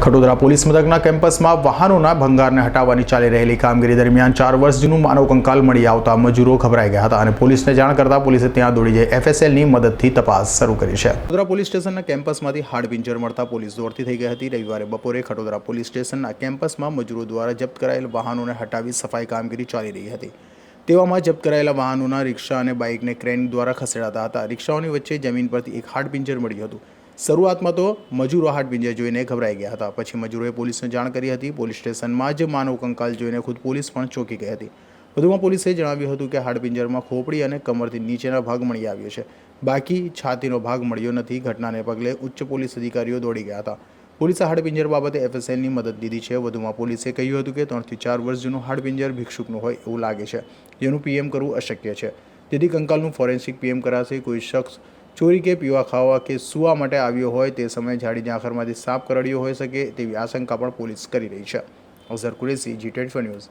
Khatodara police મથકના કેમ્પસમાં વાહનોના ભંગારને હટાવવાની ચાલી રહેલી કામગીરી દરમિયાન 4 વર્ષ જૂનું માનવ કંકાલ મળી આવતા મજૂરો ગભરાઈ ગયા હતા અને પોલીસને જાણ કરતા પોલીસે ત્યાં દોડી જઈ એફએસએલની મદદથી તપાસ શરૂ કરી છે। ખટોદરા પોલીસ સ્ટેશનના કેમ્પસમાંથી હાડપિંજર મળતા પોલીસ દોડતી થઈ ગઈ હતી। રવિવારે બપોરે ખટોદરા પોલીસ સ્ટેશનના કેમ્પસમાં મજૂરો દ્વારા જપ્ત કરાયેલ વાહનોને હટાવી સફાઈ કામગીરી ચાલી રહી હતી। તેવામાં જપ્ત કરાયેલા વાહનોના રિક્ષા અને બાઇકને ક્રેન દ્વારા ખસેડાતા હતા। રિક્ષાઓની વચ્ચે જમીન પરથી એક હાડપિંજર મળ્યું હતું। શરૂઆતમાં તો મજૂરો હાડપિંજર જોઈને ઘબરાઈ ગયા હતા। પછી મજૂરોએ પોલીસને જાણ કરી હતી। પોલીસ સ્ટેશનમાં જ માનવ કંકાલ જોઈને ખુદ પોલીસ પણ ચોંકી ગઈ હતી। વધુમાં પોલીસે જણાવ્યું હતું કે હાડપિંજરમાં ખોપડી અને કમરથી નીચેના ભાગ મળી આવ્યો છે, બાકી છાતીનો ભાગ મળ્યો નથી। ઘટનાને પગલે ઉચ્ચ પોલીસ અધિકારીઓ દોડી ગયા હતા। પોલીસે હાડપિંજર બાબતે એફએસએલની મદદ લીધી છે। વધુમાં પોલીસે કહ્યું હતું કે 3 થી 4 વર્ષ જૂનું હાડપિંજર ભિક્ષુકનું હોય એવું લાગે છે, જેનું પીએમ કરવું અશક્ય છે, તેથી કંકાલનું ફોરેન્સિક પીએમ કરાશે। કોઈ શખ્સ ચોરી કે પીવા ખાવા કે સૂવા માટે આવ્યો હોય તે સમયે જાડી ઝાંખરમાંથી સાપ કરડ્યો હોઈ શકે તેવી આશંકા પણ પોલીસ કરી રહી છે। Azhar Qureshi, G24 news.